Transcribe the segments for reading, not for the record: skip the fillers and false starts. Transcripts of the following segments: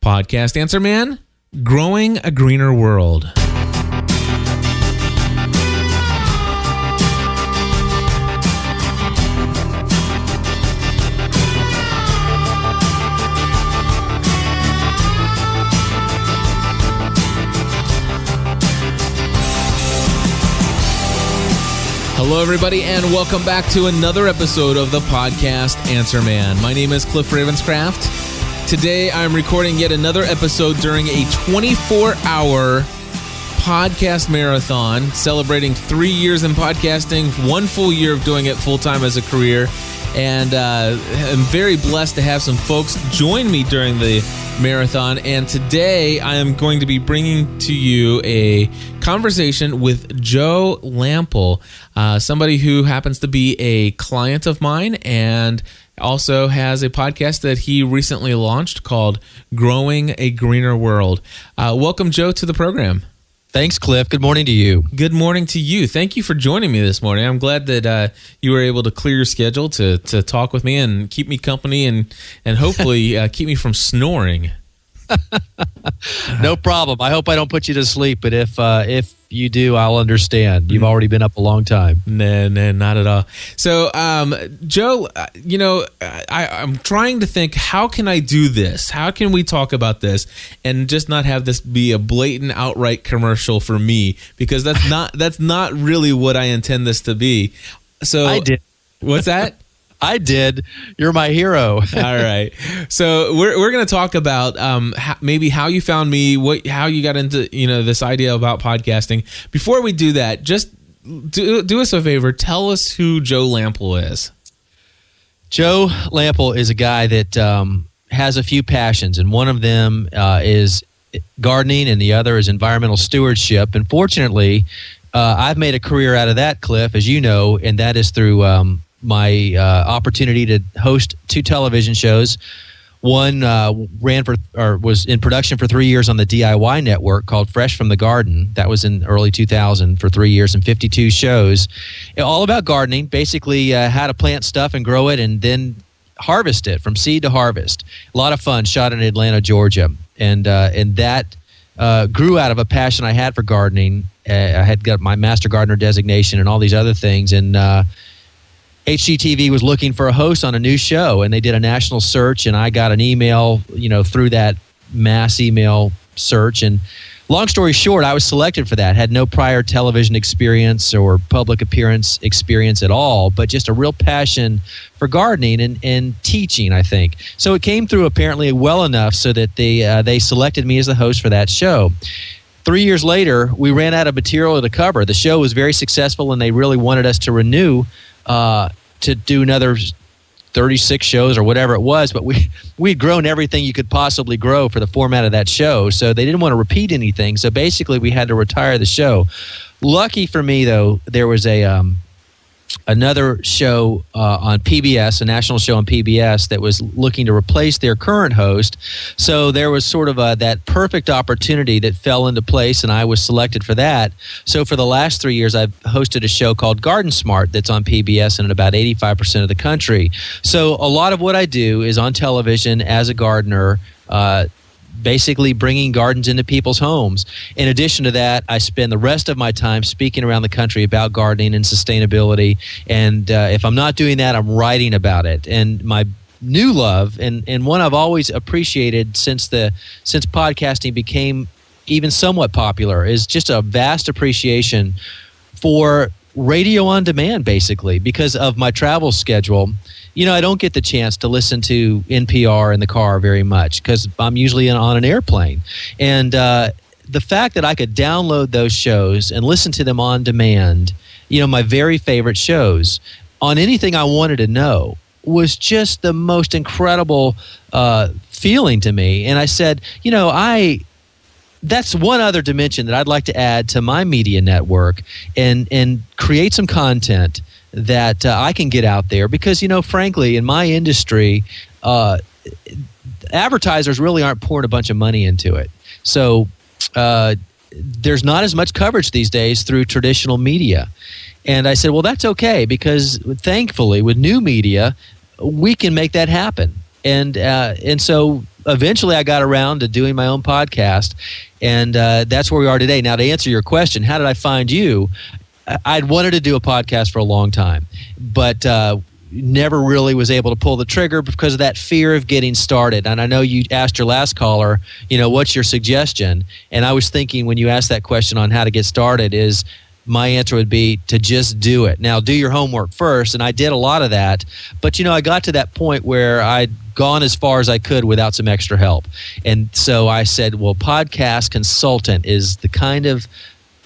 Podcast Answer Man, growing a greener world. Hello, everybody, and welcome back to another episode of the podcast Answer Man. My name is Cliff Ravenscraft. Today, I'm recording yet another episode during a 24-hour podcast marathon, celebrating 3 years in podcasting, 1 full year of doing it full-time as a career, and I'm very blessed to have some folks join me during the marathon. And today, I am going to be bringing to you a conversation with Joe Lamp'l, somebody who happens to be a client of mine and also has a podcast that he recently launched called Growing a Greener World. Welcome, Joe, to the program. Thanks, Cliff. Good morning to you. Good morning to you. Thank you for joining me this morning. I'm glad that you were able to clear your schedule to talk with me and keep me company and hopefully keep me from snoring. No problem. I hope I don't put you to sleep, but if you do, I'll understand. You've already been up a long time. No, not at all. So, Joe, I'm trying to think, how can I do this? How can we talk about this and just not have this be a blatant, outright commercial for me? Because that's not really what I intend this to be. So I did. What's that? I did. You're my hero. All right. So we're going to talk about maybe how you found me, how you got into this idea about podcasting. Before we do that, just do us a favor. Tell us who Joe Lamp'l is. Joe Lamp'l is a guy that has a few passions, and one of them is gardening, and the other is environmental stewardship. And fortunately, I've made a career out of that, Cliff, as you know, and that is through my opportunity to host 2 television shows. One was in production for 3 years on the DIY network called Fresh from the Garden. That was in early 2000 for 3 years and 52 shows. All about gardening, basically how to plant stuff and grow it and then harvest it from seed to harvest. A lot of fun, shot in Atlanta, Georgia. And that grew out of a passion I had for gardening. I had got my Master Gardener designation and all these other things. And HGTV was looking for a host on a new show, and they did a national search, and I got an email, through that mass email search. And long story short, I was selected for that. Had no prior television experience or public appearance experience at all, but just a real passion for gardening and teaching, I think. So it came through apparently well enough so that they selected me as the host for that show. 3 years later, we ran out of material to cover. The show was very successful, and they really wanted us to renew to do another 36 shows or whatever it was, but we'd grown everything you could possibly grow for the format of that show, so they didn't want to repeat anything, so basically we had to retire the show. Lucky for me, though, there was another show on PBS, a national show on PBS that was looking to replace their current host. So there was sort of that perfect opportunity that fell into place, and I was selected for that. So for the last 3 years, I've hosted a show called Garden Smart that's on PBS and in about 85% of the country. So a lot of what I do is on television as a gardener, basically bringing gardens into people's homes. In addition to that, I spend the rest of my time speaking around the country about gardening and sustainability. And if I'm not doing that, I'm writing about it. And my new love, and one I've always appreciated since podcasting became even somewhat popular, is just a vast appreciation for radio on demand, basically, because of my travel schedule. I don't get the chance to listen to NPR in the car very much because I'm usually on an airplane. And the fact that I could download those shows and listen to them on demand, my very favorite shows, on anything I wanted to know, was just the most incredible feeling to me. And I said, that's one other dimension that I'd like to add to my media network and create some content that I can get out there, because frankly, in my industry, advertisers really aren't pouring a bunch of money into it. So there's not as much coverage these days through traditional media. And I said, well, that's okay, because thankfully with new media, we can make that happen. And so eventually I got around to doing my own podcast, and that's where we are today. Now, to answer your question, how did I find you? I'd wanted to do a podcast for a long time, but never really was able to pull the trigger because of that fear of getting started. And I know you asked your last caller, what's your suggestion? And I was thinking when you asked that question on how to get started is my answer would be to just do it. Now, do your homework first, and I did a lot of that. But, I got to that point where I'd gone as far as I could without some extra help. And so I said, well, podcast consultant is the kind of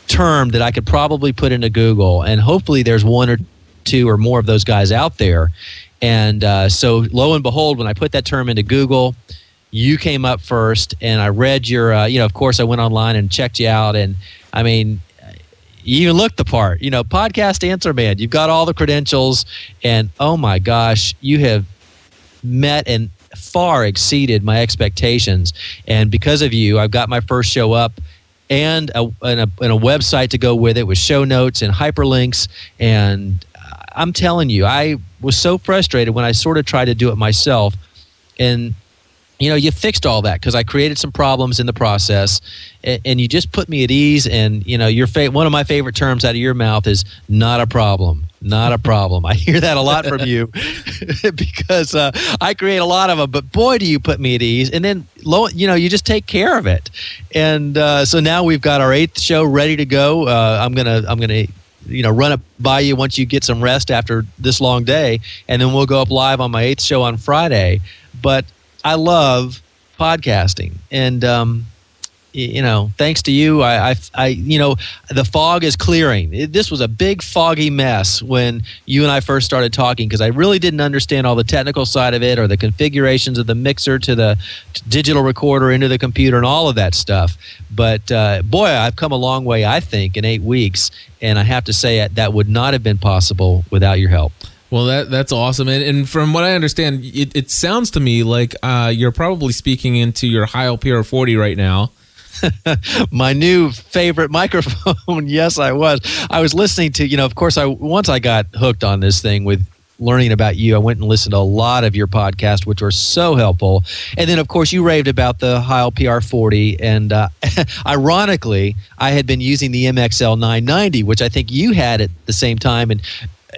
term that I could probably put into Google, and hopefully there's one or two or more of those guys out there. And so lo and behold, when I put that term into Google, you came up first, and I read your, of course I went online and checked you out, and I mean, you even looked the part, podcast answer man. You've got all the credentials, and oh my gosh, you have met and far exceeded my expectations. And because of you, I've got my first show up, and a website to go with it with show notes and hyperlinks. And I'm telling you, I was so frustrated when I sort of tried to do it myself. And, you fixed all that because I created some problems in the process, and you just put me at ease. And, one of my favorite terms out of your mouth is not a problem. Not a problem. I hear that a lot from you because I create a lot of them, but boy, do you put me at ease. And then, you just take care of it. And so now we've got our 8th show ready to go. I'm gonna run it by you once you get some rest after this long day, and then we'll go up live on my 8th show on Friday. But I love podcasting, and thanks to you, the fog is clearing. This was a big foggy mess when you and I first started talking, because I really didn't understand all the technical side of it, or the configurations of the mixer to the digital recorder into the computer and all of that stuff. But boy, I've come a long way, I think, in 8 weeks, and I have to say that would not have been possible without your help. Well, that's awesome. And from what I understand, it sounds to me like you're probably speaking into your Heil PR40 right now. My new favorite microphone. Yes, I was. I was listening to, of course, once I got hooked on this thing with learning about you, I went and listened to a lot of your podcasts, which were so helpful. And then, of course, you raved about the Heil PR40. And ironically, I had been using the MXL 990, which I think you had at the same time. And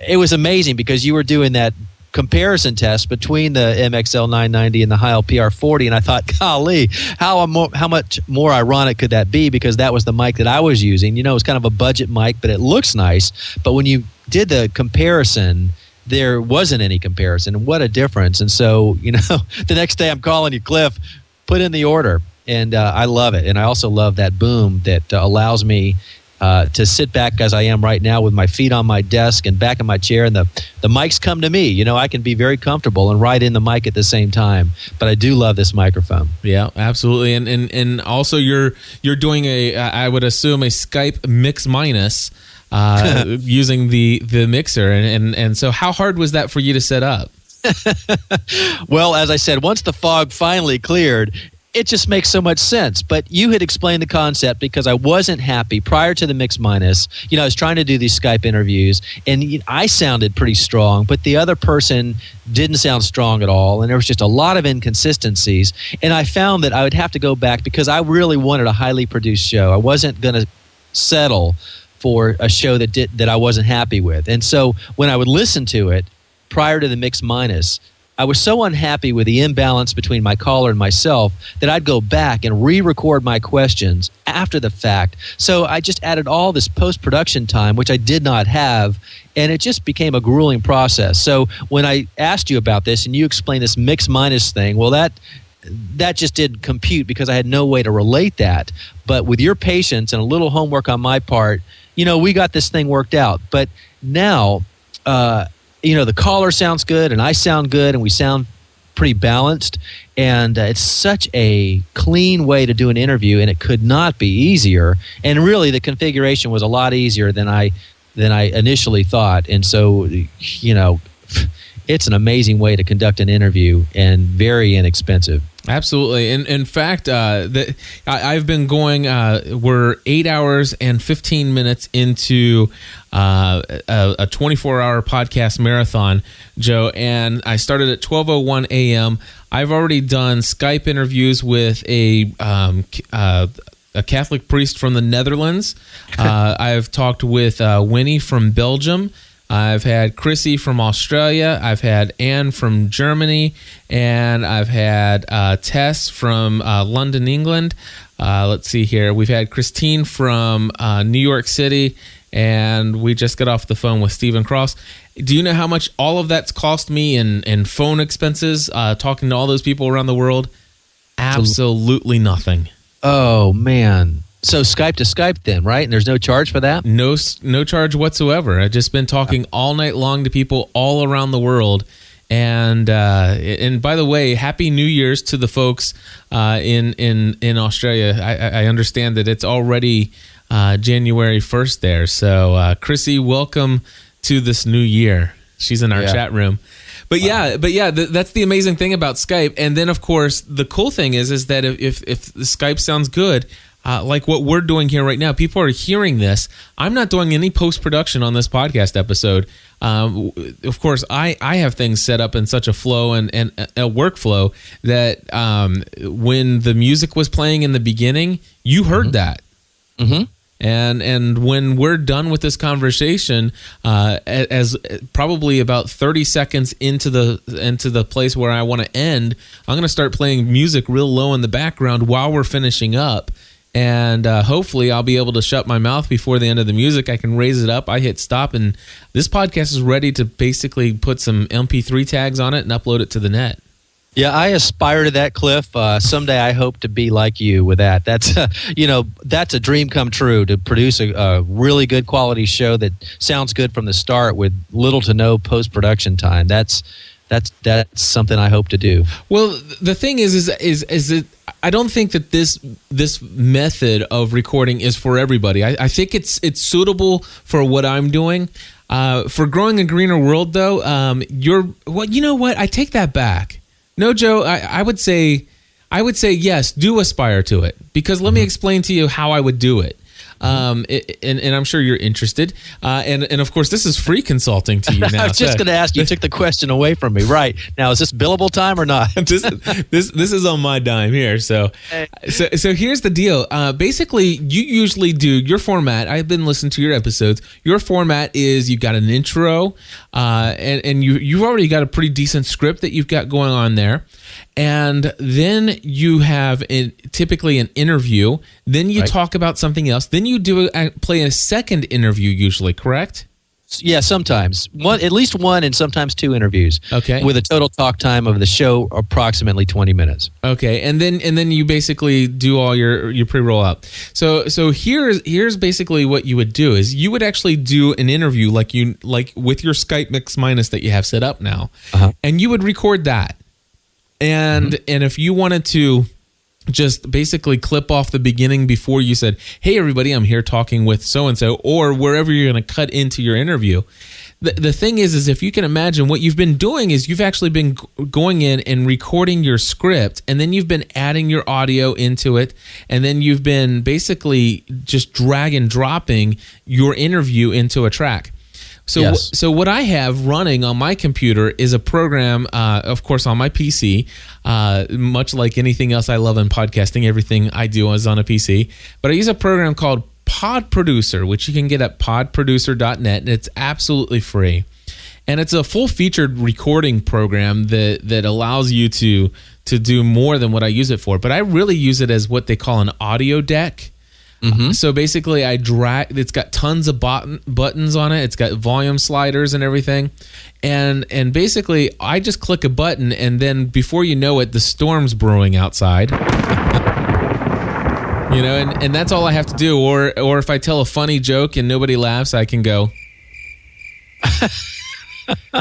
it was amazing because you were doing that comparison test between the MXL 990 and the Heil PR40, and I thought, golly, how much more ironic could that be, because that was the mic that I was using. It was kind of a budget mic, but it looks nice. But when you did the comparison, there wasn't any comparison. What a difference. And so, the next day I'm calling you, Cliff, put in the order. And I love it. And I also love that boom that allows me to sit back as I am right now with my feet on my desk and back in my chair, and the mics come to me. I can be very comfortable and write in the mic at the same time. But I do love this microphone. Yeah, absolutely. And also you're doing I would assume a Skype mix minus using the mixer. And so how hard was that for you to set up? Well, as I said, once the fog finally cleared, it just makes so much sense. But you had explained the concept, because I wasn't happy prior to the Mix Minus. I was trying to do these Skype interviews, and I sounded pretty strong, but the other person didn't sound strong at all, and there was just a lot of inconsistencies. And I found that I would have to go back, because I really wanted a highly produced show. I wasn't going to settle for a show that I wasn't happy with. And so when I would listen to it prior to the Mix Minus, I was so unhappy with the imbalance between my caller and myself that I'd go back and re-record my questions after the fact. So I just added all this post-production time, which I did not have, and it just became a grueling process. So when I asked you about this and you explained this Mix Minus thing, well, that just didn't compute, because I had no way to relate that. But with your patience and a little homework on my part, we got this thing worked out. But now, the caller sounds good, and I sound good, and we sound pretty balanced. And it's such a clean way to do an interview, and it could not be easier. And really, the configuration was a lot easier than I initially thought. And so, it's an amazing way to conduct an interview, and very inexpensive. Absolutely. In fact, I've been going, we're 8 hours and 15 minutes into a 24-hour podcast marathon, Joe, and I started at 12:01 a.m. I've already done Skype interviews with a Catholic priest from the Netherlands. I've talked with Winnie from Belgium. I've had Chrissy from Australia. I've had Anne from Germany, and I've had Tess from London, England. Let's see here. We've had Christine from New York City, and we just got off the phone with Stephen Cross. Do you know how much all of that's cost me in phone expenses, talking to all those people around the world? Absolutely nothing. Oh, man. So Skype to Skype then, right? And there's no charge for that? No charge whatsoever. I've just been talking all night long to people all around the world. And by the way, Happy New Year's to the folks in Australia. I understand that it's already January 1st there. So Chrissy, welcome to this new year. She's in our chat room. But that's the amazing thing about Skype. And then, of course, the cool thing is that if the Skype sounds good, like what we're doing here right now, people are hearing this. I'm not doing any post-production on this podcast episode. Of course, I have things set up in such a flow and a workflow that when the music was playing in the beginning, you heard that. Mm-hmm. And when we're done with this conversation, as probably about 30 seconds into the place where I want to end, I'm going to start playing music real low in the background while we're finishing up. And hopefully I'll be able to shut my mouth before the end of the music. I can raise it up. I hit stop, and this podcast is ready to basically put some MP3 tags on it and upload it to the net. Yeah, I aspire to that, Cliff. Someday I hope to be like you with that. That's that's a dream come true, to produce a really good quality show that sounds good from the start with little to no post-production time. That's something I hope to do. Well, the thing is that I don't think that this method of recording is for everybody. I think it's suitable for what I'm doing. For Growing a Greener World, though, you know what? I take that back. No, Joe, I would say yes, do aspire to it, because let me explain to you how I would do it. And I'm sure you're interested. And of course, this is free consulting to you now. I was just going to ask you. You took the question away from me. Right. Now, is this billable time or not? This is on my dime here. So here's the deal. Basically, you usually do your format. I've been listening to your episodes. Your format is you've got an intro, and you've already got a pretty decent script that you've got going on there. And then you have typically an interview. Then you talk about something else. Then you play a second interview, usually, correct? Yeah, sometimes at least one, and sometimes two interviews. Okay, with a total talk time of the show approximately 20 minutes. Okay, and then you basically do all your pre-roll up. So here's basically what you would do is you would actually do an interview like with your Skype Mix Minus that you have set up now, and you would record that. And if you wanted to just basically clip off the beginning before you said, hey, everybody, I'm here talking with so-and-so, or wherever you're going to cut into your interview. The thing is if you can imagine, what you've been doing is you've actually been going in and recording your script, and then you've been adding your audio into it, and then you've been basically just drag and dropping your interview into a track. So what I have running on my computer is a program, of course, on my PC, much like anything else I love in podcasting. Everything I do is on a PC. But I use a program called Pod Producer, which you can get at podproducer.net, and it's absolutely free. And it's a full-featured recording program that allows you to do more than what I use it for. But I really use it as what they call an audio deck. So basically, it's got tons of buttons on it. It's got volume sliders and everything. And basically, I just click a button, and then before you know it, the storm's brewing outside. And that's all I have to do. Or if I tell a funny joke and nobody laughs, I can go.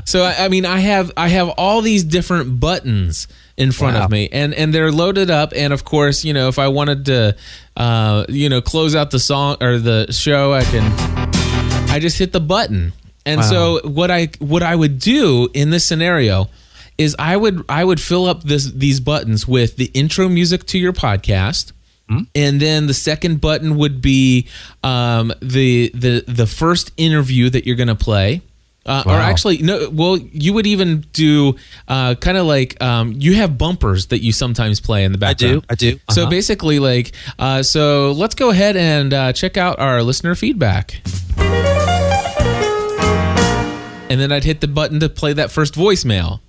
So I mean, I have all these different buttons in front of me, and they're loaded up. And of course, if I wanted to, close out the song or the show, I just hit the button. And so what I would do in this scenario is I would fill up these buttons with the intro music to your podcast. And then the second button would be the first interview that you're going to play. Or actually, no. Well, you would even do kind of like you have bumpers that you sometimes play in the background. I do. So basically, like, so let's go ahead and check out our listener feedback. And then I'd hit the button to play that first voicemail.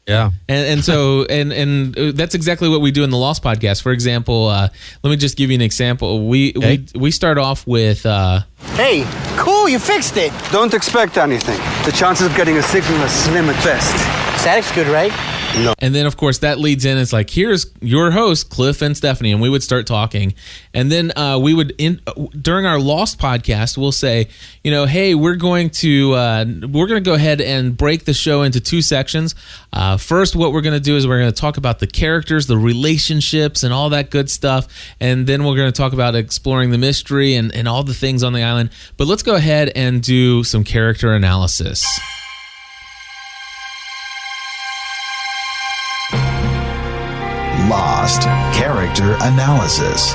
Yeah. And so and that's exactly what we do in the Lost podcast. For example, let me just give you an example. We start off with Hey, cool, you fixed it. Don't expect anything. The chances of getting a signal are slim at best. Static's good, right? No. And then, of course, that leads in. It's like, here's your host, Cliff and Stephanie, and we would start talking. And then we would, during our Lost podcast, we'll say, hey, we're going to go ahead and break the show into two sections. First, what we're going to do is we're going to talk about the characters, the relationships, and all that good stuff. And then we're going to talk about exploring the mystery and all the things on the island. But let's go ahead and do some character analysis. Lost character analysis.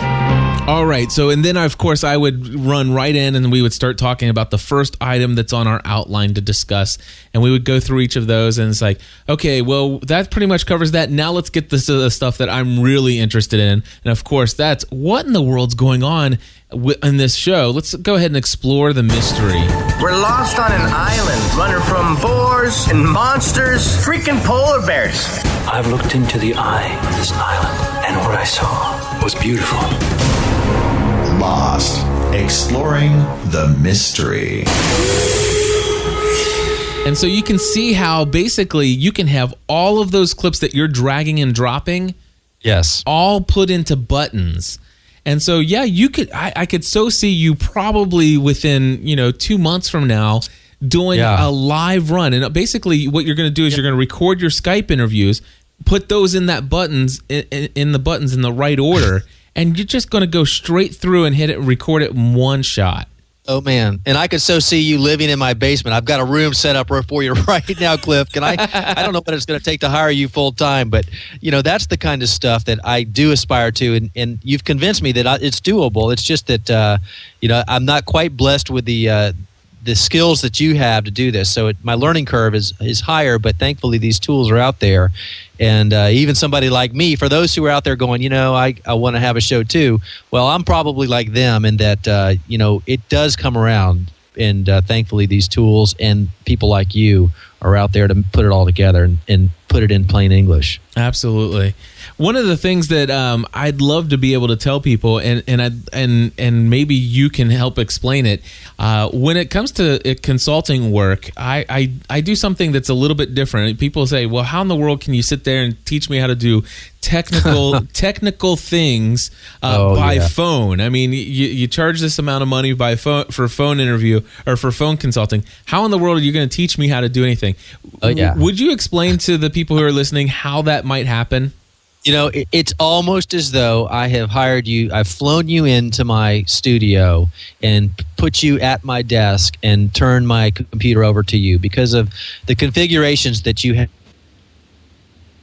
All right. So, and then of course I would run right in and we would start talking about the first item that's on our outline to discuss. And we would go through each of those and it's like, okay, well, that pretty much covers that. Now let's get to the stuff that I'm really interested in. And of course, that's what in the world's going on in this show. Let's go ahead and explore the mystery. We're lost on an island, running from boars and monsters, freaking polar bears. I've looked into the eye of this island, and what I saw was beautiful. Lost, exploring the mystery. And so you can see how basically you can have all of those clips that you're dragging and dropping, Yes. all put into buttons. And so, yeah, you could. I could so see you probably within 2 months from now doing a live run. And basically, what you're going to do is you're going to record your Skype interviews, put those in that buttons in the buttons in the right order, and you're just going to go straight through and hit it and record it in one shot. Oh, man. And I could so see you living in my basement. I've got a room set up for you right now, Cliff. I don't know what it's going to take to hire you full time, but, that's the kind of stuff that I do aspire to. And you've convinced me that it's doable. It's just that, I'm not quite blessed with the skills that you have to do this. So my learning curve is higher, but thankfully these tools are out there. And even somebody like me, for those who are out there going, I want to have a show too. Well, I'm probably like them in that, it does come around. And thankfully these tools and people like you are out there to put it all together and put it in plain English. Absolutely. One of the things that I'd love to be able to tell people, and maybe you can help explain it. When it comes to consulting work, I do something that's a little bit different. People say, "Well, how in the world can you sit there and teach me how to do technical things by phone? I mean, you charge this amount of money by phone for phone interview or for phone consulting. How in the world are you going to teach me how to do anything?" Would you explain to the people who are listening how that might happen? It's almost as though I have hired you, I've flown you into my studio and put you at my desk and turned my computer over to you because of the configurations that you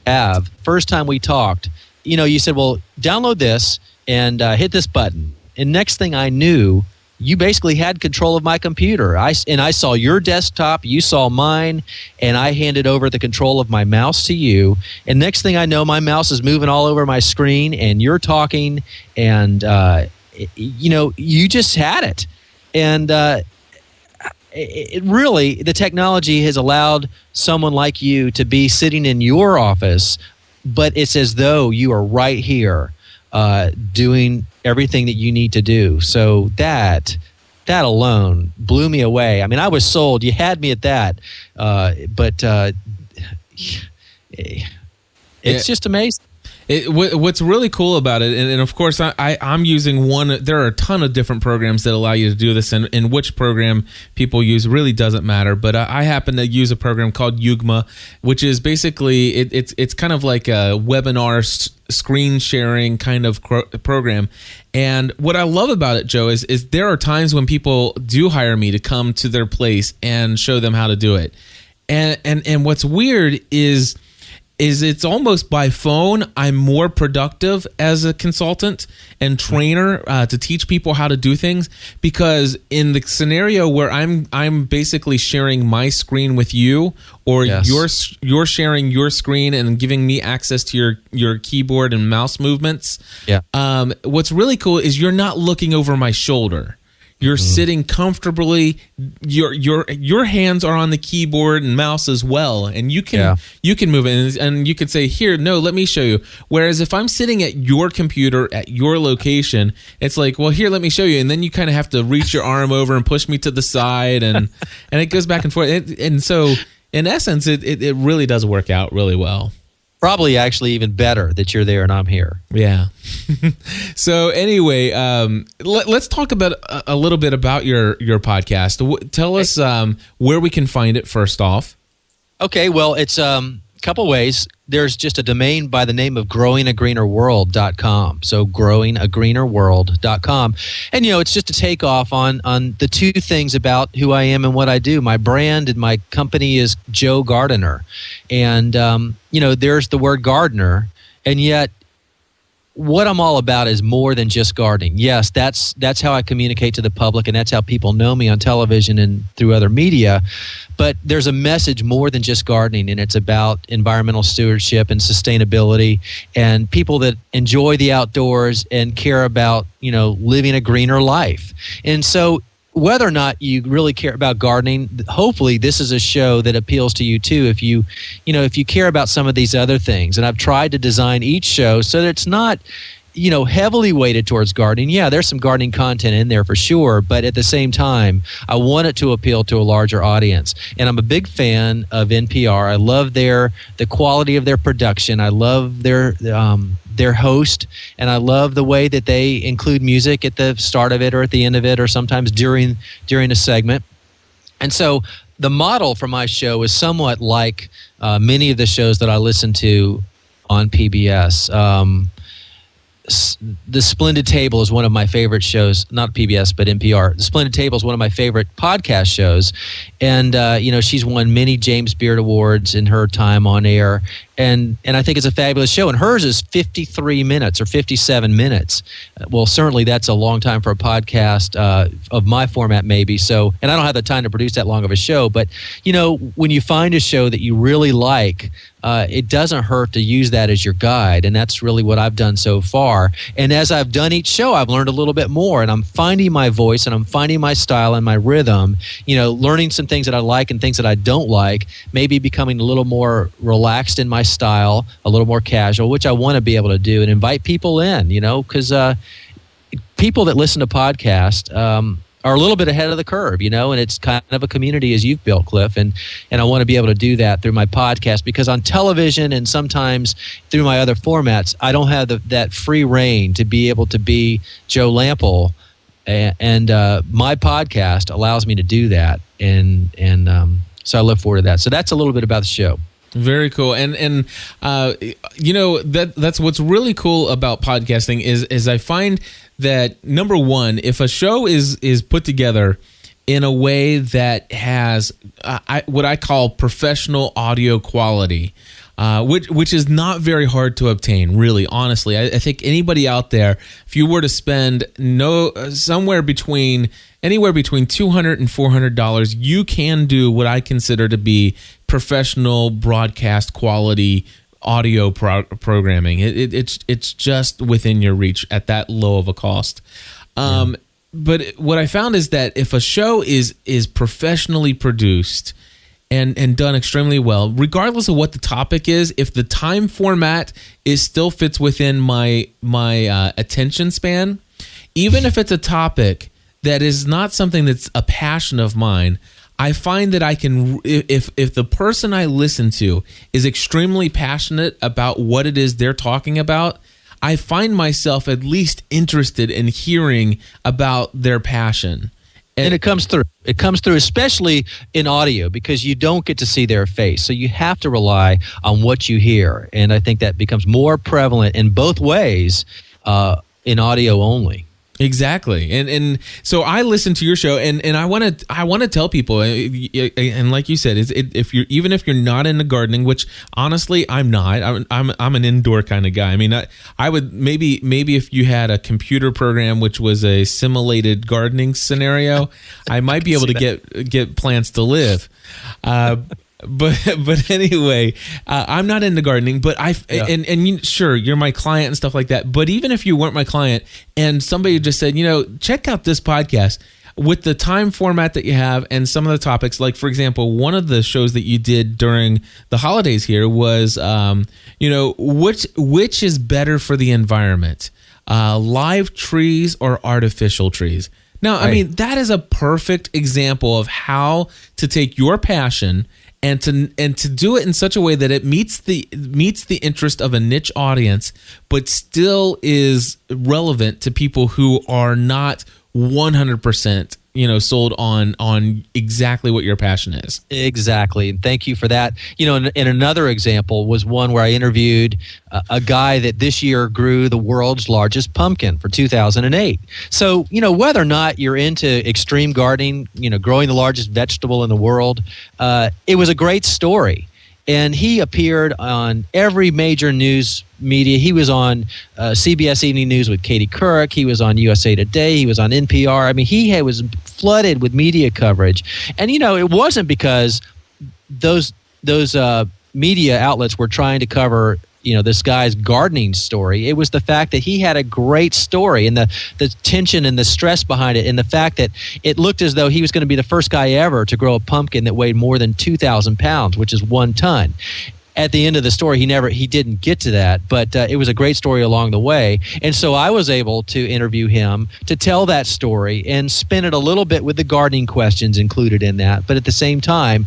have. First time we talked, you said, well, download this and hit this button. And next thing I knew, you basically had control of my computer. I saw your desktop, you saw mine, and I handed over the control of my mouse to you. And next thing I know, my mouse is moving all over my screen, and you're talking, and you just had it. And it really, the technology has allowed someone like you to be sitting in your office, but it's as though you are right here doing everything that you need to do. So that alone blew me away. I mean, I was sold. You had me at that. But it's just amazing. What's really cool about it, and of course I'm using one. There are a ton of different programs that allow you to do this, and which program people use really doesn't matter. But I happen to use a program called Yugma, which is basically it's kind of like a webinar screen sharing kind of program. And what I love about it, Joe, is there are times when people do hire me to come to their place and show them how to do it. And what's weird is is it's almost by phone. I'm more productive as a consultant and trainer to teach people how to do things, because in the scenario where I'm basically sharing my screen with you, or you're sharing your screen and giving me access to your keyboard and mouse movements. Yeah. What's really cool is you're not looking over my shoulder. You're sitting comfortably. Your hands are on the keyboard and mouse as well, and you can move it, and you could say, "Here, no, let me show you." Whereas if I'm sitting at your computer at your location, it's like, "Well, here, let me show you," and then you kind of have to reach your arm over and push me to the side, and it goes back and forth. And so, in essence, it really does work out really well. Probably actually even better that you're there and I'm here. Yeah. So anyway, let's talk about a little bit about your podcast. Tell us where we can find it first off. Okay, well, it's a couple ways. There's just a domain by the name of growingagreenerworld.com. So growingagreenerworld.com. And, it's just a takeoff on the two things about who I am and what I do. My brand and my company is Joe Gardener. And, there's the word gardener. And yet what I'm all about is more than just gardening. Yes, that's how I communicate to the public, and that's how people know me on television and through other media. But there's a message more than just gardening, and it's about environmental stewardship and sustainability and people that enjoy the outdoors and care about, living a greener life. And so whether or not you really care about gardening, hopefully this is a show that appeals to you too. If you care about some of these other things, and I've tried to design each show so that it's not, heavily weighted towards gardening. Yeah, there's some gardening content in there for sure, but at the same time, I want it to appeal to a larger audience. And I'm a big fan of NPR. I love the quality of their production. I love their host, and I love the way that they include music at the start of it or at the end of it, or sometimes during a segment. And so the model for my show is somewhat like many of the shows that I listen to on PBS. The Splendid Table is one of my favorite shows, not PBS, but NPR. The Splendid Table is one of my favorite podcast shows. And, she's won many James Beard Awards in her time on air. And I think it's a fabulous show. And hers is 53 minutes or 57 minutes. Well, certainly that's a long time for a podcast of my format, maybe. So, and I don't have the time to produce that long of a show. But, when you find a show that you really like, it doesn't hurt to use that as your guide. And that's really what I've done so far. And as I've done each show, I've learned a little bit more. And I'm finding my voice, and I'm finding my style and my rhythm, learning some things that I like and things that I don't like, maybe becoming a little more relaxed in my style, a little more casual, which I want to be able to do, and invite people in, because people that listen to podcasts are a little bit ahead of the curve, and it's kind of a community as you've built, Cliff, and I want to be able to do that through my podcast, because on television and sometimes through my other formats, I don't have that free reign to be able to be Joe Lamp'l, and my podcast allows me to do that, and so I look forward to that. So that's a little bit about the show. Very cool. And that's what's really cool about podcasting is I find that, number one, if a show is put together in a way that has what I call professional audio quality, which is not very hard to obtain, really, honestly. I think anybody out there, if you were to spend anywhere between $200 and $400, you can do what I consider to be professional broadcast quality audio programming. It's just within your reach at that low of a cost. But what I found is that if a show is professionally produced and done extremely well, regardless of what the topic is, if the time format still fits within my attention span, even if it's a topic that is not something that's a passion of mine, I find that I can, if the person I listen to is extremely passionate about what it is they're talking about, I find myself at least interested in hearing about their passion. And it comes through. It comes through, especially in audio, because you don't get to see their face. So you have to rely on what you hear. And I think that becomes more prevalent in both ways in audio only. Exactly. And so I listen to your show, and I want to tell people, and like you said, if you're not into gardening, which honestly I'm not. I'm an indoor kind of guy. I mean, I would maybe if you had a computer program which was a simulated gardening scenario, I might be able to get plants to live. But anyway, I'm not into gardening, but sure, you're my client and stuff like that. But even if you weren't my client and somebody just said, check out this podcast with the time format that you have and some of the topics, like for example, one of the shows that you did during the holidays here was, which is better for the environment, live trees or artificial trees? Now, right. I mean, that is a perfect example of how to take your passion and to do it in such a way that it meets the interest of a niche audience, but still is relevant to people who are not 100% sold on exactly what your passion is. Exactly. And thank you for that. And another example was one where I interviewed a guy that this year grew the world's largest pumpkin for 2008. So, whether or not you're into extreme gardening, growing the largest vegetable in the world, it was a great story. And he appeared on every major news media. He was on CBS Evening News with Katie Couric. He was on USA Today. He was on NPR. I mean, he was flooded with media coverage. And, it wasn't because those media outlets were trying to cover this guy's gardening story. It was the fact that he had a great story and the tension and the stress behind it, and the fact that it looked as though he was going to be the first guy ever to grow a pumpkin that weighed more than 2,000 pounds, which is 1 ton. At the end of the story, he didn't get to that, but it was a great story along the way. And so I was able to interview him to tell that story and spin it a little bit with the gardening questions included in that, but at the same time,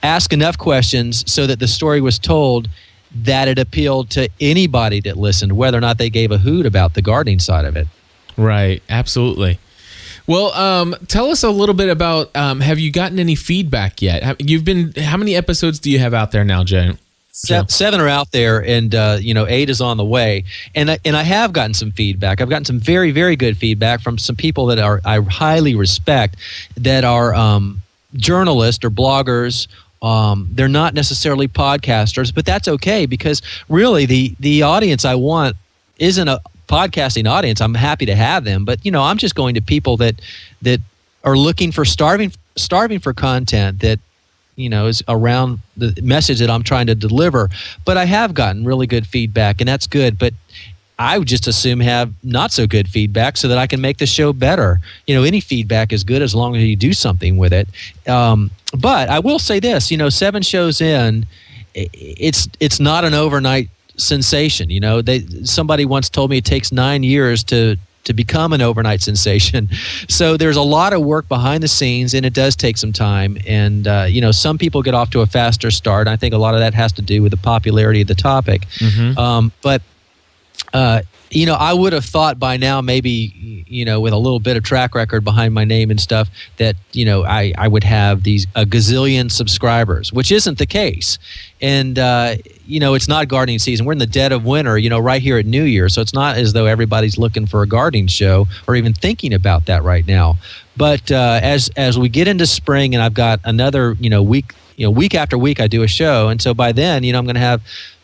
ask enough questions so that the story was told that it appealed to anybody that listened, whether or not they gave a hoot about the gardening side of it. Right, absolutely. Well, tell us a little bit about, have you gotten any feedback yet? How many episodes do you have out there now, Joe? 7 are out there, and 8 is on the way. And I have gotten some feedback. I've gotten some very, very good feedback from some people that I highly respect, that are journalists or bloggers. They're not necessarily podcasters, but that's okay, because really the audience I want isn't a podcasting audience. I'm happy to have them, but I'm just going to people that are looking for starving for content that is around the message that I'm trying to deliver. But I have gotten really good feedback, and that's good. But I would just assume have not so good feedback so that I can make the show better. Any feedback is good as long as you do something with it. But I will say this, 7 shows in, it's not an overnight sensation. Somebody once told me it takes 9 years to become an overnight sensation. So there's a lot of work behind the scenes, and it does take some time. And, some people get off to a faster start. I think a lot of that has to do with the popularity of the topic. Mm-hmm. But I would have thought by now, maybe, with a little bit of track record behind my name and stuff, that, I would have a gazillion subscribers, which isn't the case. And, it's not gardening season. We're in the dead of winter, right here at New Year. So it's not as though everybody's looking for a gardening show or even thinking about that right now. But as we get into spring, and I've got another, week after week I do a show. And so by then, I'm going to have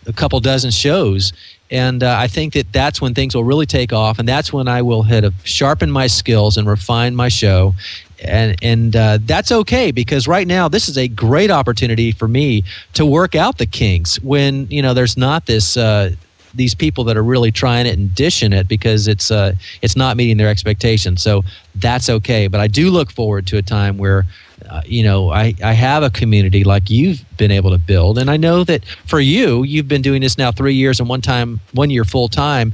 a couple dozen shows. And I think that's when things will really take off, and that's when I will have sharpened my skills and refined my show. And that's okay, because right now this is a great opportunity for me to work out the kinks when there's not these people that are really trying it and dishing it because it's not meeting their expectations. So that's okay. But I do look forward to a time where I have a community like you've been able to build. And I know that for you've been doing this now 3 years and 1 year full time.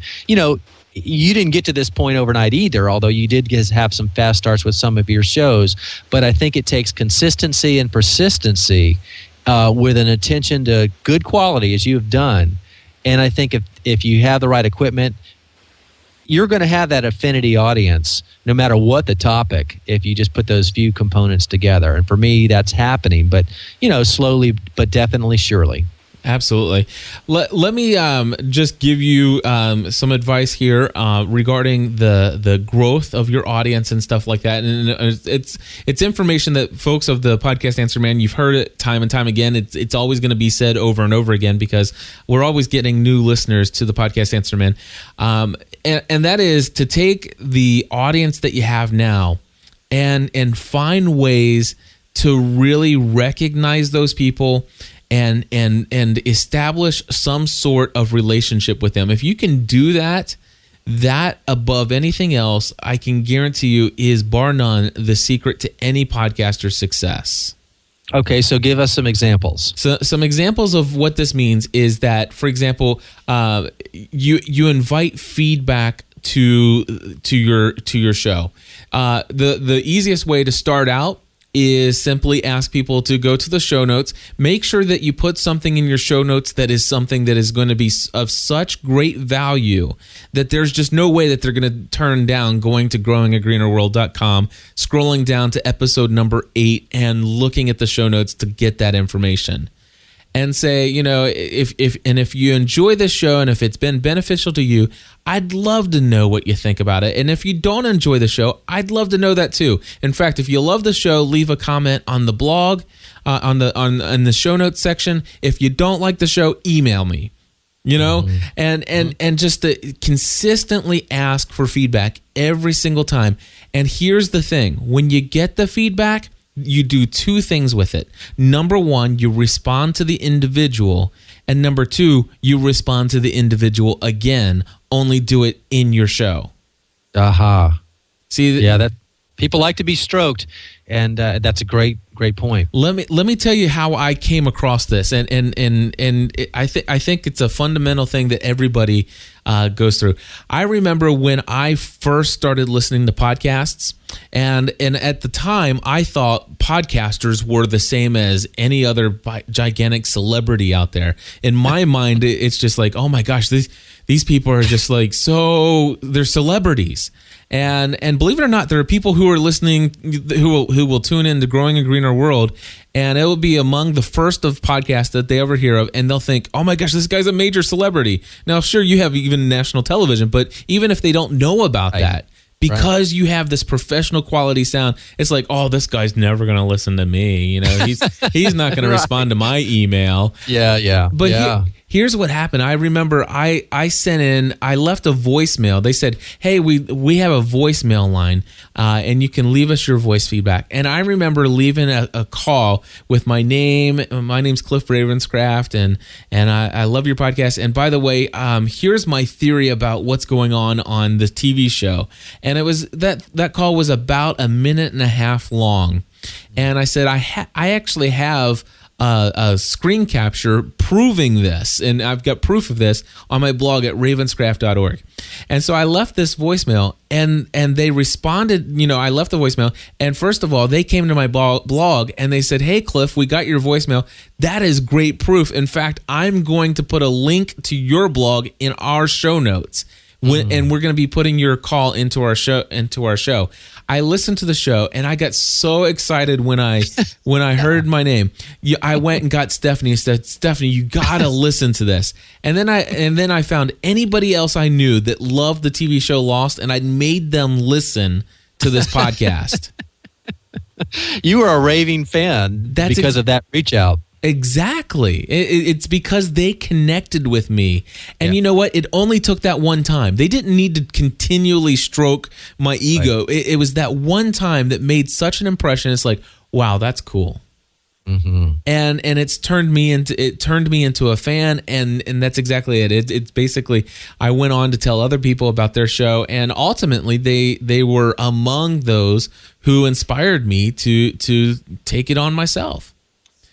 You didn't get to this point overnight either, although you did have some fast starts with some of your shows. But I think it takes consistency and persistency with an attention to good quality, as you've done. And I think if you have the right equipment, you're going to have that affinity audience no matter what the topic, if you just put those few components together. And for me, that's happening, but slowly but definitely surely. Absolutely. Let me just give you some advice here regarding the growth of your audience and stuff like that. And it's information that folks of the Podcast Answer Man, you've heard it time and time again. It's always going to be said over and over again because we're always getting new listeners to the Podcast Answer Man. And that is to take the audience that you have now and find ways to really recognize those people and establish some sort of relationship with them. If you can do that above anything else, I can guarantee you is bar none the secret to any podcaster's success. Okay, so give us some examples. So some examples of what this means is that, for example, you invite feedback to your show. The easiest way to start out is simply ask people to go to the show notes. Make sure that you put something in your show notes that is something that is going to be of such great value that there's just no way that they're going to turn down going to growingagreenerworld.com, scrolling down to episode number 8 and looking at the show notes to get that information. And say, if you enjoy this show and if it's been beneficial to you, I'd love to know what you think about it. And if you don't enjoy the show, I'd love to know that too. In fact, if you love the show, leave a comment on the blog, on the show notes section. If you don't like the show, email me. And just to consistently ask for feedback every single time. And here's the thing: when you get the feedback, you do two things with it. Number one, you respond to the individual. And number two, you respond to the individual again, only do it in your show. Aha. See, that people like to be stroked, and that's a great point. Let me tell you how I came across this, and I think it's a fundamental thing that everybody goes through. I remember when I first started listening to podcasts, and at the time I thought podcasters were the same as any other gigantic celebrity out there. In my mind, it's just like, oh my gosh, these people are just like they're celebrities. And believe it or not, there are people who are listening who will tune in to Growing a Greener World, and it will be among the first of podcasts that they ever hear of, and they'll think, oh my gosh, this guy's a major celebrity. Now, sure, you have even national television, but even if they don't know about that, because you have this professional quality sound, it's like, oh, this guy's never going to listen to me. He's not going to respond to my email. Yeah. But here's what happened. I remember I left a voicemail. They said, hey, we have a voicemail line, and you can leave us your voice feedback. And I remember leaving a call with my name. My name's Cliff Ravenscraft, and I love your podcast. And by the way, here's my theory about what's going on the TV show. And it was that call was about a minute and a half long. And I said, I actually have a screen capture proving this, and I've got proof of this on my blog at ravenscraft.org. And so I left this voicemail, and they responded. I left the voicemail, and first of all, they came to my blog and they said, hey, Cliff, we got your voicemail. That is great proof. In fact, I'm going to put a link to your blog in our show notes. And we're going to be putting your call into our show. I listened to the show and I got so excited when I heard my name. I went and got Stephanie and said, Stephanie, you got to listen to this. And then I found anybody else I knew that loved the TV show Lost, and I made them listen to this podcast. You were a raving fan because of that reach out. Exactly. It's because they connected with me. And you know what? It only took that one time. They didn't need to continually stroke my ego. Right. It was that one time that made such an impression. It's like, wow, that's cool. Mm-hmm. And it's turned me into a fan, and that's exactly it. It's basically, I went on to tell other people about their show, and ultimately they were among those who inspired me to take it on myself.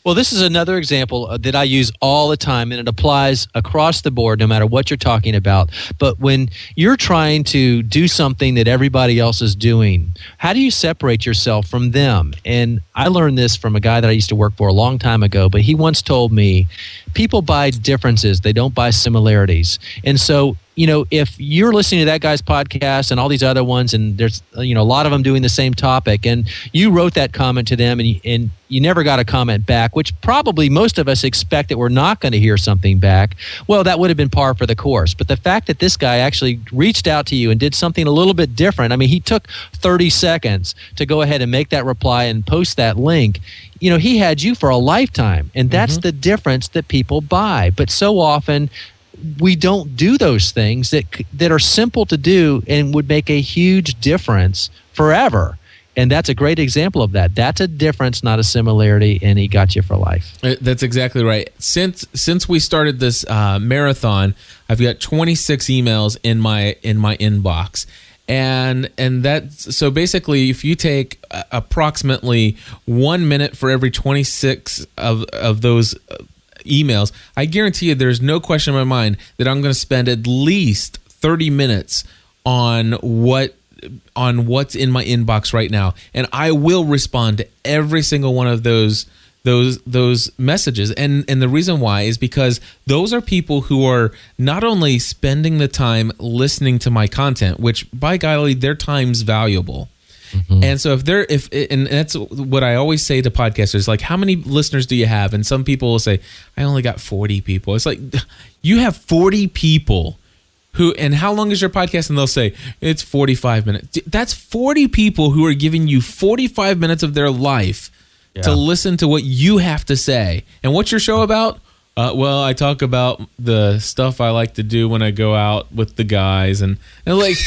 Well, this is another example that I use all the time, and it applies across the board no matter what you're talking about. But when you're trying to do something that everybody else is doing, how do you separate yourself from them? And I learned this from a guy that I used to work for a long time ago, but he once told me people buy differences. They don't buy similarities. And so, if you're listening to that guy's podcast and all these other ones, and there's, a lot of them doing the same topic, and you wrote that comment to them and you never got a comment back, which probably most of us expect that we're not going to hear something back, well, that would have been par for the course. But the fact that this guy actually reached out to you and did something a little bit different, I mean, he took 30 seconds to go ahead and make that reply and post that link. He had you for a lifetime, and that's the difference that people buy. But so often we don't do those things that are simple to do and would make a huge difference forever. And that's a great example of that. That's a difference, not a similarity, and he got you for life. That's exactly right. Since we started this marathon, I've got 26 emails in my inbox. And that's, so basically, if you take approximately 1 minute for every 26 of those emails, I guarantee you there's no question in my mind that I'm going to spend at least 30 minutes on what's in my inbox right now, and I will respond to every single one of those messages. And the reason why is because those are people who are not only spending the time listening to my content, which by golly, their time's valuable. And so and that's what I always say to podcasters, like, how many listeners do you have? And some people will say, I only got 40 people. It's like, you have 40 people and how long is your podcast? And they'll say, it's 45 minutes. That's 40 people who are giving you 45 minutes of their life to listen to what you have to say. And what's your show about? Well, I talk about the stuff I like to do when I go out with the guys. And like,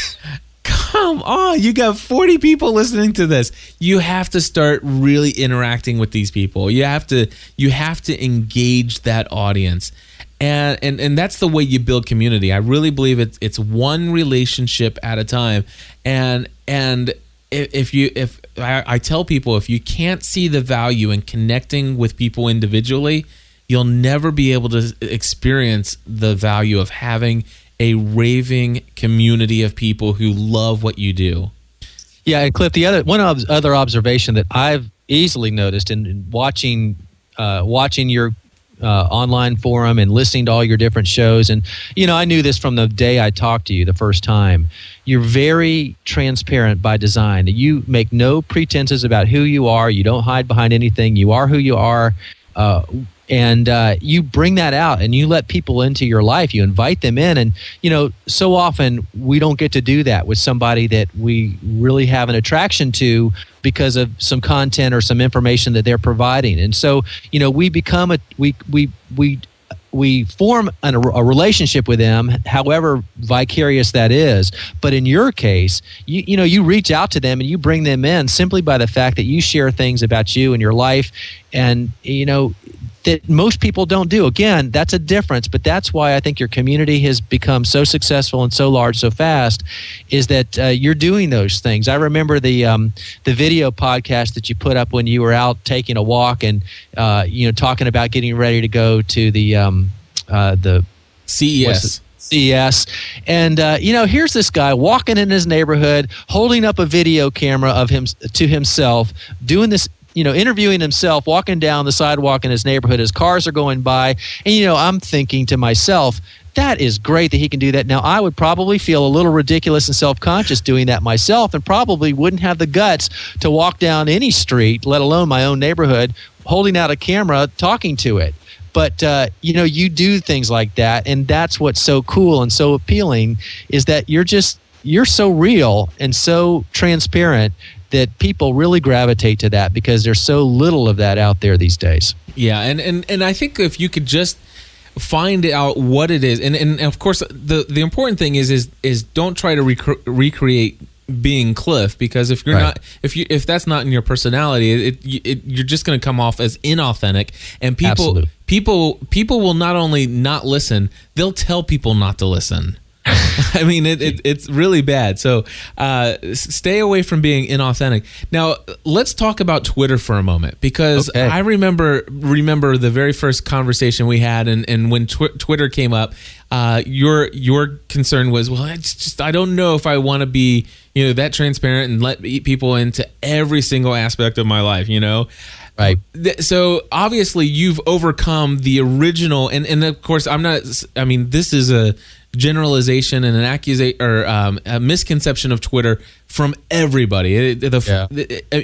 come on, you got 40 people listening to this. You have to start really interacting with these people. You have to engage that audience. And that's the way you build community. I really believe it's one relationship at a time. And if I tell people, if you can't see the value in connecting with people individually, you'll never be able to experience the value of having a raving community of people who love what you do. Yeah, and Cliff, one other observation that I've easily noticed in watching your online forum and listening to all your different shows, and I knew this from the day I talked to you the first time. You're very transparent by design. You make no pretenses about who you are. You don't hide behind anything. You are who you are. And you bring that out and you let people into your life. You invite them in. And, so often we don't get to do that with somebody that we really have an attraction to because of some content or some information that they're providing. And so, we become we form a relationship with them, however vicarious that is. But in your case, you reach out to them and you bring them in simply by the fact that you share things about you and your life, and that most people don't do. Again, that's a difference, but that's why I think your community has become so successful and so large so fast, is that you're doing those things. I remember the video podcast that you put up when you were out taking a walk and talking about getting ready to go to the CES. CES. And here's this guy walking in his neighborhood, holding up a video camera of him to himself, doing this, interviewing himself, walking down the sidewalk in his neighborhood as cars are going by. And, I'm thinking to myself, that is great that he can do that. Now, I would probably feel a little ridiculous and self-conscious doing that myself, and probably wouldn't have the guts to walk down any street, let alone my own neighborhood, holding out a camera, talking to it. But, you do things like that, and that's what's so cool and so appealing, is that you're so real and so transparent that people really gravitate to that because there's so little of that out there these days. Yeah, and I think if you could just find out what it is, and of course the important thing is don't try to recreate being Cliff, because if you're not, if that's not in your personality, you're just going to come off as inauthentic, and people will not only not listen, they'll tell people not to listen. I mean, it's really bad. So stay away from being inauthentic. Now, let's talk about Twitter for a moment, because I remember the very first conversation we had, and when Twitter came up, your concern was, well, I don't know if I want to be that transparent and let people into every single aspect of my life. Right. So obviously you've overcome the original, and of course this is a generalization and an accusation or a misconception of Twitter from everybody.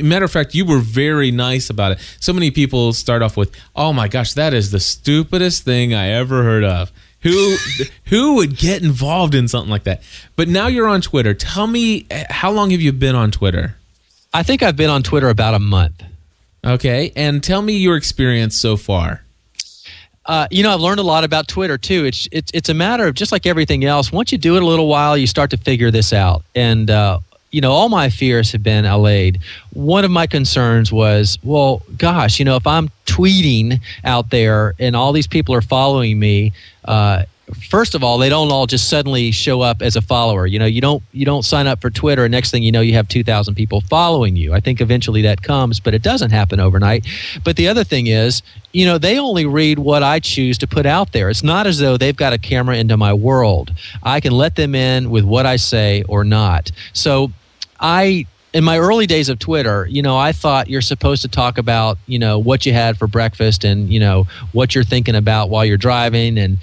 Matter of fact, you were very nice about it. So many people start off with, "Oh my gosh, that is the stupidest thing I ever heard of." Who would get involved in something like that? But now you're on Twitter. Tell me, how long have you been on Twitter? I think I've been on Twitter about a month. Okay, and tell me your experience so far. I've learned a lot about Twitter too. It's a matter of, just like everything else, once you do it a little while, you start to figure this out. And all my fears have been allayed. One of my concerns was, well, gosh, if I'm tweeting out there and all these people are following me, first of all, they don't all just suddenly show up as a follower. You don't sign up for Twitter, and next thing you know, you have 2,000 people following you. I think eventually that comes, but it doesn't happen overnight. But the other thing is, they only read what I choose to put out there. It's not as though they've got a camera into my world. I can let them in with what I say or not. So in my early days of Twitter, I thought you're supposed to talk about, what you had for breakfast and, what you're thinking about while you're driving. And,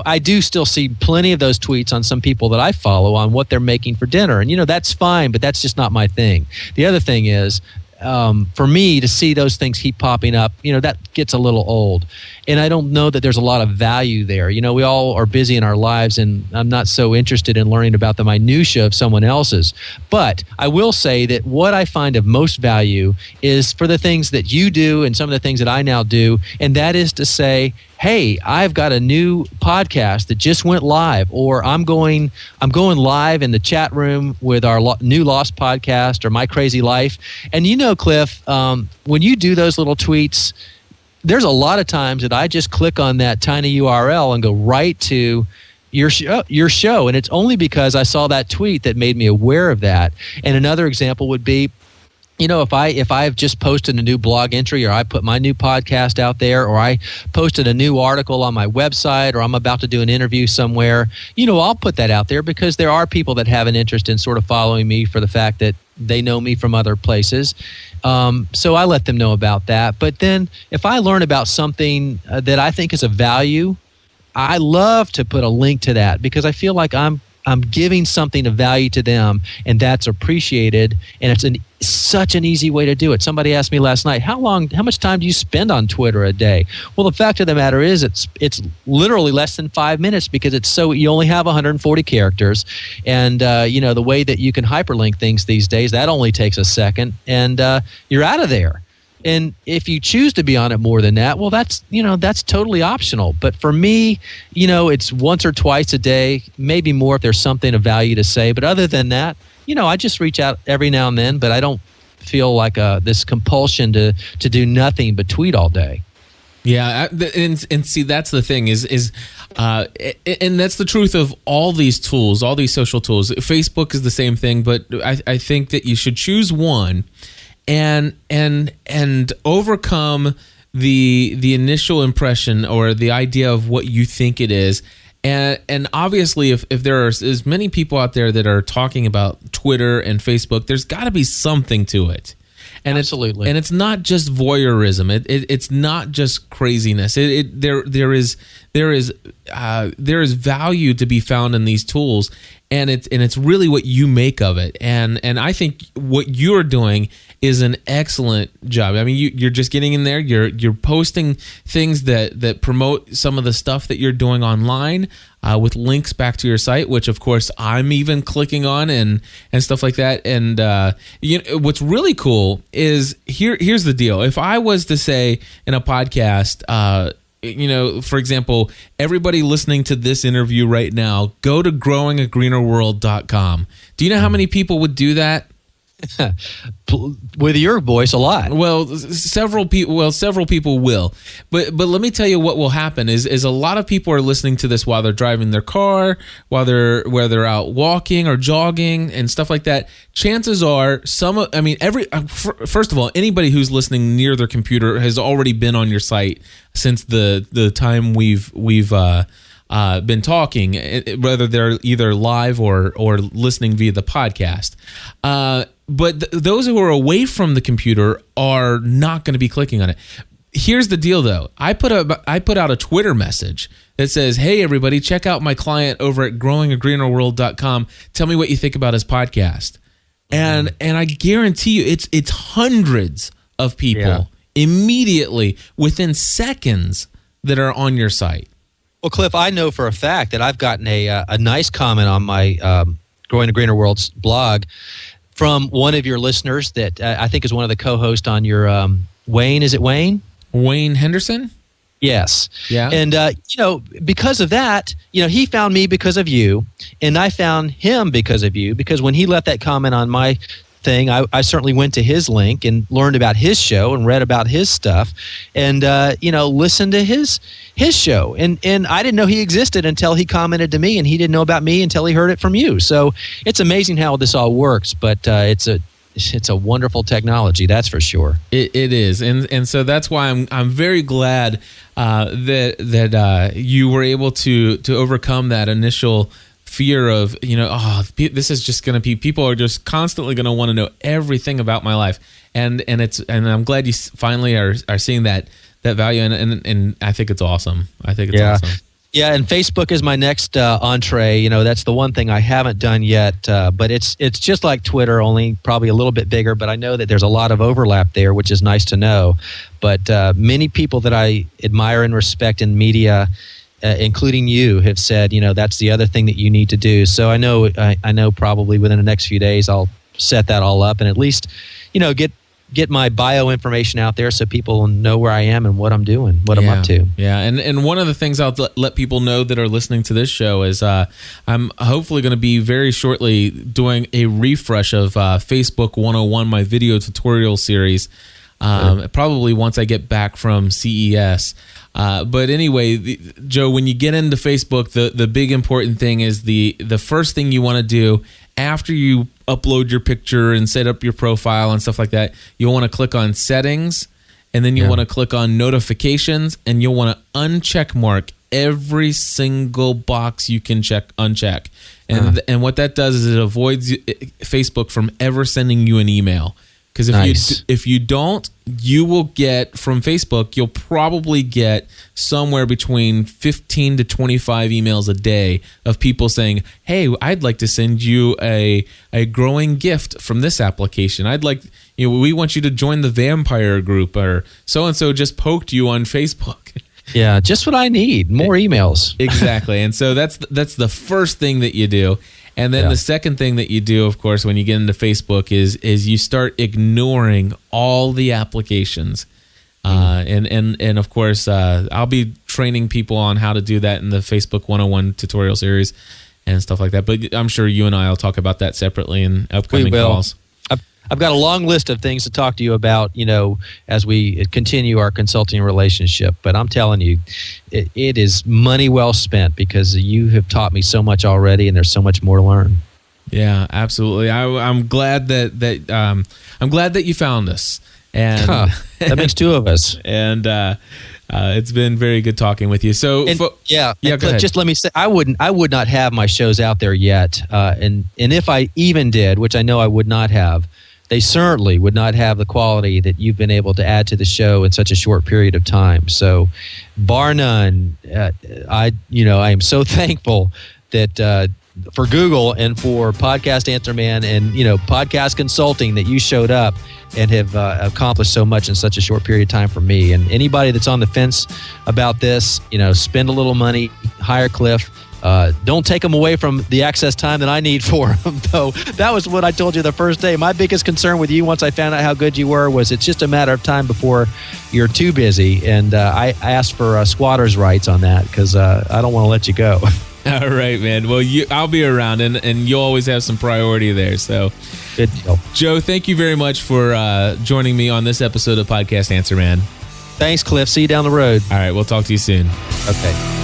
I do still see plenty of those tweets on some people that I follow on what they're making for dinner. And, that's fine, but that's just not my thing. The other thing is, for me to see those things keep popping up, that gets a little old. And I don't know that there's a lot of value there. We all are busy in our lives, and I'm not so interested in learning about the minutia of someone else's. But I will say that what I find of most value is for the things that you do and some of the things that I now do, and that is to say, hey, I've got a new podcast that just went live, or I'm going live in the chat room with our new Lost podcast or My Crazy Life. And Cliff, when you do those little tweets, there's a lot of times that I just click on that tiny URL and go right to your show. And it's only because I saw that tweet that made me aware of that. And another example would be, if I've just posted a new blog entry, or I put my new podcast out there, or I posted a new article on my website, or I'm about to do an interview somewhere, I'll put that out there because there are people that have an interest in sort of following me for the fact that they know me from other places. So I let them know about that. But then if I learn about something that I think is of value, I love to put a link to that because I feel like I'm giving something of value to them, and that's appreciated, and it's such an easy way to do it. Somebody asked me last night, how much time do you spend on Twitter a day? Well, the fact of the matter is it's literally less than 5 minutes because you only have 140 characters, and the way that you can hyperlink things these days, that only takes a second, and you're out of there. And if you choose to be on it more than that, well, that's totally optional. But for me, it's once or twice a day, maybe more if there's something of value to say. But other than that, I just reach out every now and then, but I don't feel like this compulsion to do nothing but tweet all day. Yeah, and see, that's the thing is and that's the truth of all these tools, all these social tools. Facebook is the same thing, but I think that you should choose one and overcome the initial impression or the idea of what you think it is. And obviously, if there are as many people out there that are talking about Twitter and Facebook, there's got to be something to it. And absolutely, it's not just voyeurism. It's not just craziness. There is value to be found in these tools, and it's really what you make of it. And I think what you're doing is an excellent job. I mean, you're just getting in there. You're posting things that promote some of the stuff that you're doing online with links back to your site, which of course I'm even clicking on and stuff like that. And what's really cool is here's the deal. If I was to say in a podcast, for example, everybody listening to this interview right now, go to growingaagreenerworld.com. Do you know how many people would do that? With your voice, a lot. Well, several people will. But let me tell you what will happen is a lot of people are listening to this while they're driving their car, while they're out walking or jogging and stuff like that. Chances are first of all, anybody who's listening near their computer has already been on your site since the time we've been talking, whether they're either live or listening via the podcast. But those who are away from the computer are not going to be clicking on it. Here's the deal, though. I put out a Twitter message that says, "Hey, everybody, check out my client over at growingagreenerworld.com. Tell me what you think about his podcast." And I guarantee you, it's hundreds of people immediately within seconds that are on your site. Well, Cliff, I know for a fact that I've gotten a nice comment on my Growing a Greener World's blog from one of your listeners that I think is one of the co-hosts on your Wayne. Is it Wayne? Wayne Henderson? Yes. Yeah. And, because of that, he found me because of you, and I found him because of you, because when he left that comment on my thing, I certainly went to his link and learned about his show and read about his stuff and, listened to his show. And I didn't know he existed until he commented to me, and he didn't know about me until he heard it from you. So it's amazing how this all works, but it's a wonderful technology, that's for sure. It is, and so that's why I'm very glad that you were able to overcome that initial fear of this is just going to be, people are just constantly going to want to know everything about my life, and I'm glad you finally are seeing that value, and I think it's awesome. I think it's awesome. Yeah, and Facebook is my next entree. That's the one thing I haven't done yet. But it's just like Twitter, only probably a little bit bigger. But I know that there's a lot of overlap there, which is nice to know. But many people that I admire and respect in media, including you, have said, that's the other thing that you need to do. So I know probably within the next few days I'll set that all up and at least, get my bio information out there so people know where I am and what I'm doing, what I'm up to. Yeah, and one of the things I'll let people know that are listening to this show is I'm hopefully going to be very shortly doing a refresh of Facebook 101, my video tutorial series, probably once I get back from CES. But anyway, Joe, when you get into Facebook, the big important thing is the first thing you want to do after you upload your picture and set up your profile and stuff like that, you'll want to click on settings, and then you want to click on notifications, and you'll want to uncheck mark every single box you can uncheck. And what that does is it avoids Facebook from ever sending you an email. Because if you don't, you will get from Facebook, you'll probably get somewhere between 15 to 25 emails a day of people saying, "Hey, I'd like to send you a growing gift from this application. I'd like, we want you to join the vampire group," or so and so just poked you on Facebook. Yeah, just what I need, more emails. Exactly. And so that's the first thing that you do. And then the second thing that you do, of course, when you get into Facebook is you start ignoring all the applications. And of course, I'll be training people on how to do that in the Facebook 101 tutorial series and stuff like that. But I'm sure you and I will talk about that separately in upcoming calls. I've got a long list of things to talk to you about, as we continue our consulting relationship. But I'm telling you, it is money well spent because you have taught me so much already, and there's so much more to learn. Yeah, absolutely. I'm glad that you found us, and that makes two of us. And it's been very good talking with you. So go ahead. Just let me say, I would not have my shows out there yet, and if I even did, which I know I would not have, they certainly would not have the quality that you've been able to add to the show in such a short period of time. So, bar none, I am so thankful that for Google and for Podcast Answer Man and podcast consulting that you showed up and have accomplished so much in such a short period of time for me. And anybody that's on the fence about this, spend a little money, hire Cliff. Don't take them away from the access time that I need for them, though. That was what I told you the first day. My biggest concern with you, once I found out how good you were, was it's just a matter of time before you're too busy. And I asked for squatter's rights on that because I don't want to let you go. All right, man. Well, I'll be around, and you'll always have some priority there. So, good deal. Joe, thank you very much for joining me on this episode of Podcast Answer Man. Thanks, Cliff. See you down the road. All right, we'll talk to you soon. Okay.